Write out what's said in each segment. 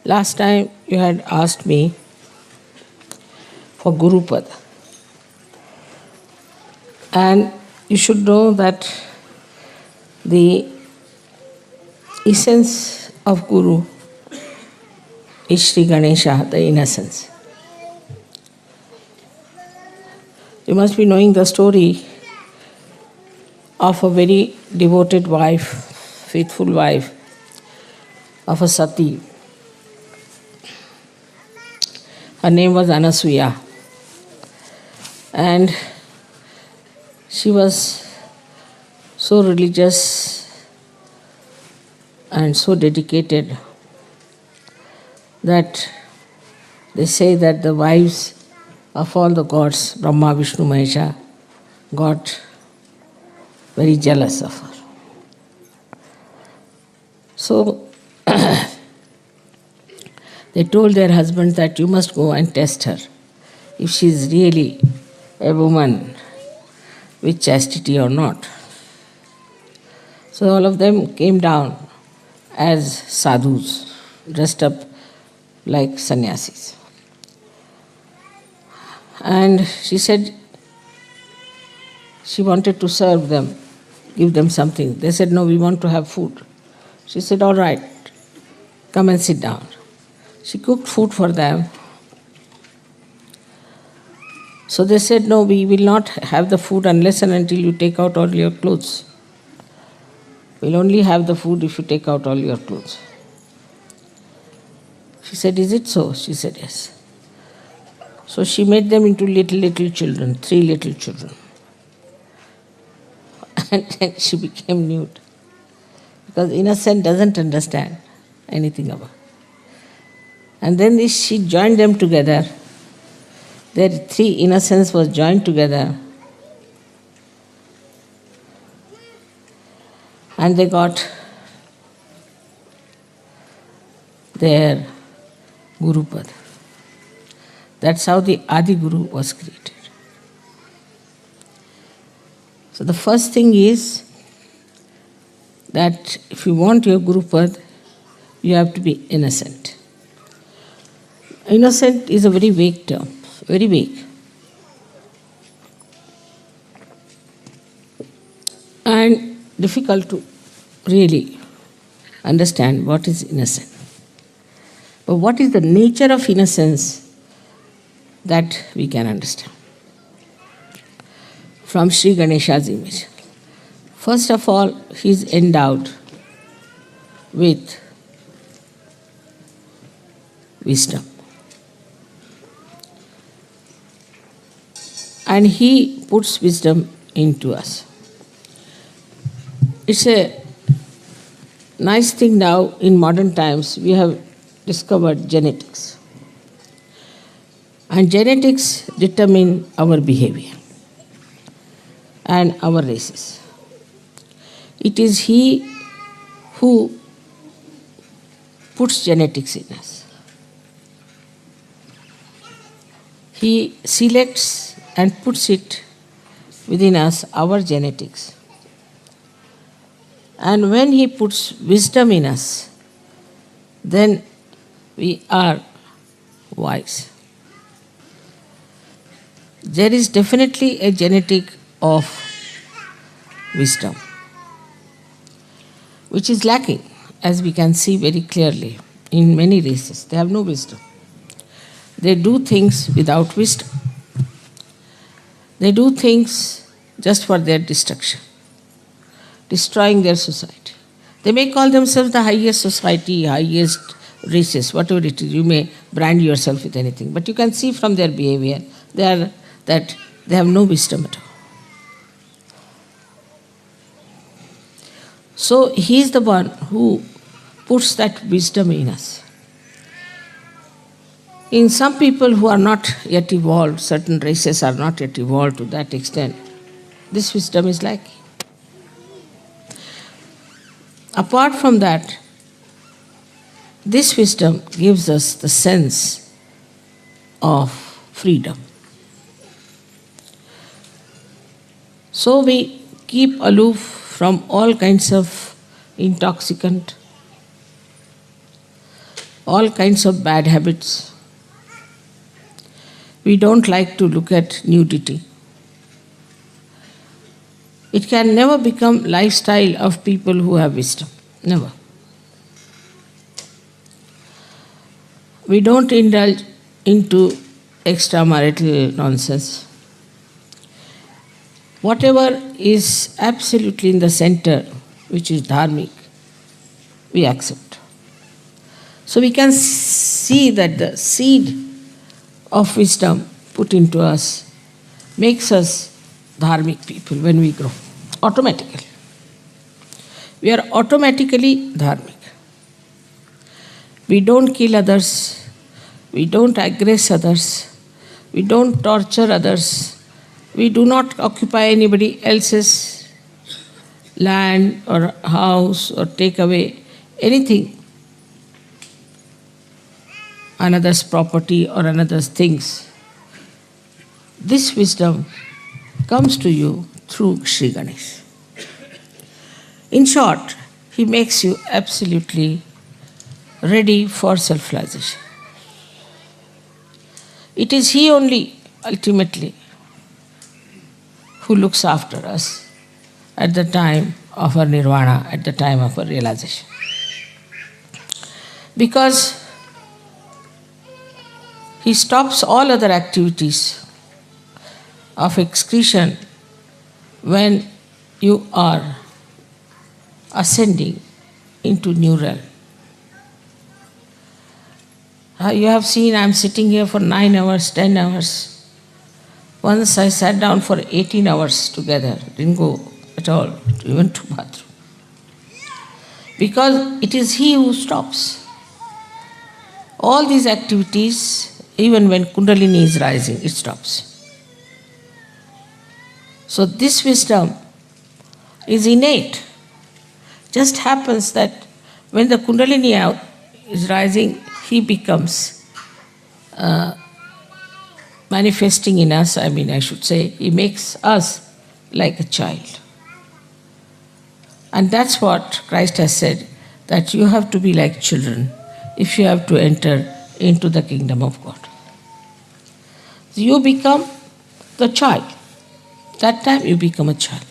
Last time you had asked me for Gurupad. And you should know that the essence of Guru is Sri Ganesha, the innocence. You must be knowing the story of a very devoted wife, faithful wife of a Sati. Her name was Anasuya. And she was so religious and so dedicated that they say that the wives of all the gods, Brahma, Vishnu, Mahesha, got very jealous of her. So they told their husbands that you must go and test her if she is really a woman with chastity or not. So all of them came down as sadhus, dressed up like sannyasis. And she said she wanted to serve them, give them something. They said, no, we want to have food. She said, all right, come and sit down. She cooked food for them. So they said, no, we will not have the food unless and until you take out all your clothes. We'll only have the food if you take out all your clothes. She said, is it so? She said, yes. So she made them into little children, 3 little children. And then she became nude. Because innocent doesn't understand anything about it. And then she joined them together. Their 3 innocence was joined together. And they got their Gurupad. That's how the Adi Guru was created. So the first thing is that if you want your Gurupad, you have to be innocent. Innocent is a very vague term, very vague. And difficult to really understand what is innocent. But what is the nature of innocence that we can understand from Sri Ganesha's image. First of all, he is endowed with wisdom. And he puts wisdom into us. It's a nice thing now in modern times, we have discovered genetics. And genetics determine our behavior and our races. It is he who puts genetics in us. He selects and puts it within us, our genetics. And when he puts wisdom in us, then we are wise. There is definitely a genetic of wisdom, which is lacking, as we can see very clearly in many races. They have no wisdom. They do things without wisdom. They do things just for their destruction, destroying their society. They may call themselves the highest society, highest races, whatever it is. You may brand yourself with anything, but you can see from their behavior that they have no wisdom at all. So he is the one who puts that wisdom in us. In some people who are not yet evolved, certain races are not yet evolved to that extent, this wisdom is lacking. Apart from that, this wisdom gives us the sense of freedom. So we keep aloof from all kinds of intoxicant, all kinds of bad habits. We don't like to look at nudity. It can never become lifestyle of people who have wisdom. Never. We don't indulge into extramarital nonsense. Whatever is absolutely in the center, which is dharmic, we accept. So we can see that the seed of wisdom put into us makes us dharmic people when we grow, automatically. We are automatically dharmic. We don't kill others, we don't aggress others, we don't torture others, we do not occupy anybody else's land or house or take away anything, another's property or another's things. This wisdom comes to you through Sri Ganesh. In short, he makes you absolutely ready for self-realization. It is he only, ultimately, who looks after us at the time of our nirvana, at the time of our realization. Because he stops all other activities of excretion when you are ascending into new realm. You have seen I am sitting here for 9 hours, 10 hours. Once I sat down for 18 hours together, didn't go at all, even to bathroom. Because it is he who stops. All these activities, even when Kundalini is rising, it stops. So this wisdom is innate. Just happens that when the Kundalini is rising, he becomes manifesting in us, I should say, he makes us like a child. And that's what Christ has said, that you have to be like children if you have to enter into the kingdom of God. So you become the child. That time you become a child.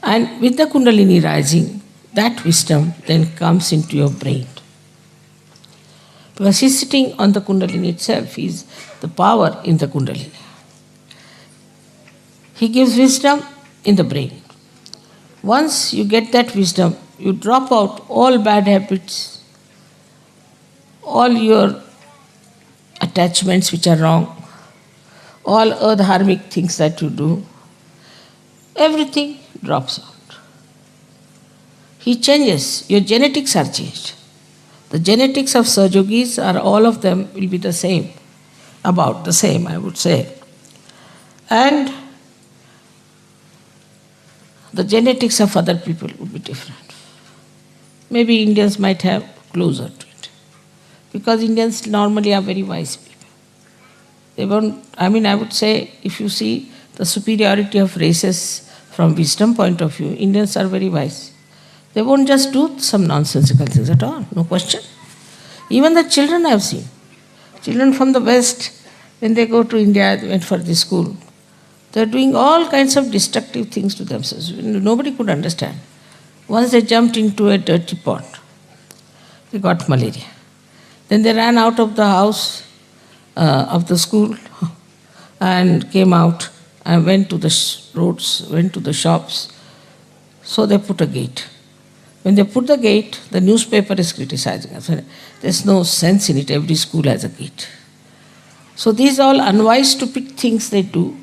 And with the Kundalini rising, that wisdom then comes into your brain. Because he's sitting on the Kundalini itself, he's the power in the Kundalini. He gives wisdom in the brain. Once you get that wisdom, you drop out all bad habits, all your attachments which are wrong, all adharmic things that you do, everything drops out. He changes, your genetics are changed. The genetics of Sahajogis are all of them will be the same, about the same, I would say. And the genetics of other people would be different. Maybe Indians might have closer to it. Because Indians normally are very wise people. They won't, I would say, if you see the superiority of races from wisdom point of view, Indians are very wise. They won't just do some nonsensical things at all, no question. Even the children I have seen. Children from the West, when they go to India, they went for this school, they are doing all kinds of destructive things to themselves. Nobody could understand. Once they jumped into a dirty pond, they got malaria. Then they ran out of the house, of the school, and came out and went to the roads, went to the shops. So they put a gate. When they put the gate, the newspaper is criticizing us. There's no sense in it. Every school has a gate. So these all unwise, stupid things they do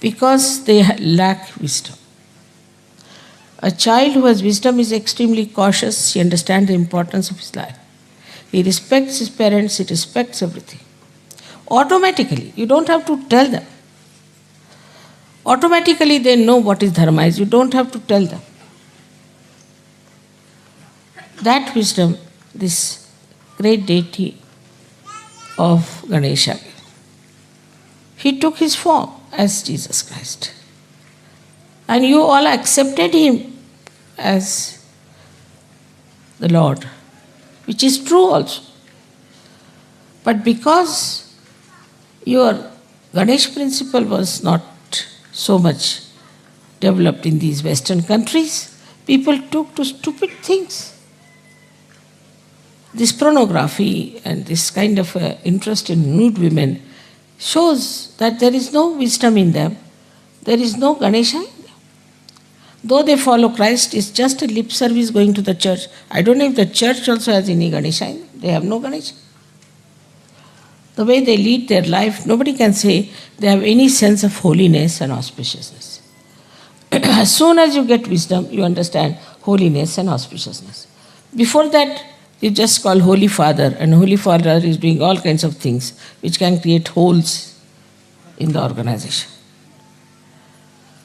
because they lack wisdom. A child who has wisdom is extremely cautious. He understands the importance of his life. He respects his parents. He respects everything. Automatically, you don't have to tell them. Automatically, they know what is dharma is. You don't have to tell them. That wisdom, this great deity of Ganesha, he took his form as Jesus Christ. And you all accepted him as the Lord. which is true also. But because your Ganesh principle was not so much developed in these Western countries, people took to stupid things. This pornography and this kind of interest in nude women shows that there is no wisdom in them, there is no Ganesha in them. Though they follow Christ, it's just a lip service going to the church. I don't know if the church also has any Ganesha in them. They have no Ganesha. The way they lead their life, nobody can say they have any sense of holiness and auspiciousness. As soon as you get wisdom, you understand holiness and auspiciousness. Before that, you just call Holy Father, and Holy Father is doing all kinds of things which can create holes in the organization.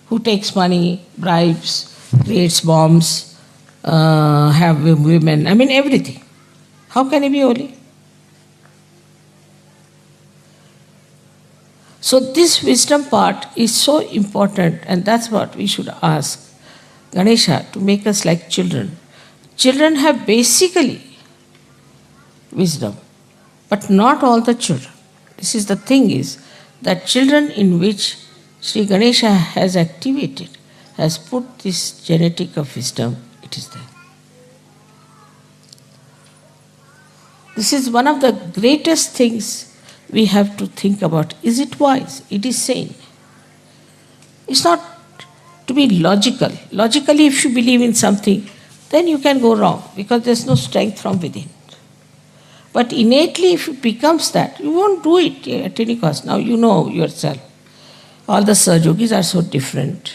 Who takes money, bribes, creates bombs, have women, everything. How can he be holy? So this wisdom part is so important, and that's what we should ask Ganesha to make us like children. Children have basically wisdom, but not all the children. This is the thing is that children in which Sri Ganesha has activated, has put this genetic of wisdom, it is there. This is one of the greatest things we have to think about. Is it wise? It is sane. It's not to be logical. Logically, if you believe in something, then you can go wrong because there's no strength from within. But innately, if it becomes that, you won't do it at any cost. Now you know yourself. All the Sahajogis are so different.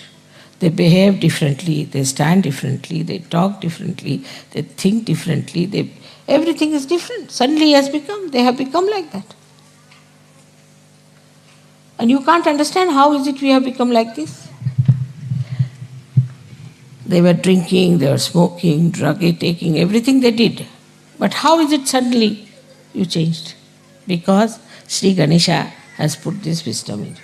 They behave differently, they stand differently, they talk differently, they think differently, everything is different. Suddenly they have become like that. And you can't understand how is it we have become like this. They were drinking, they were smoking, drug taking, everything they did. But how is it suddenly you changed? Because Sri Ganesha has put this wisdom in you.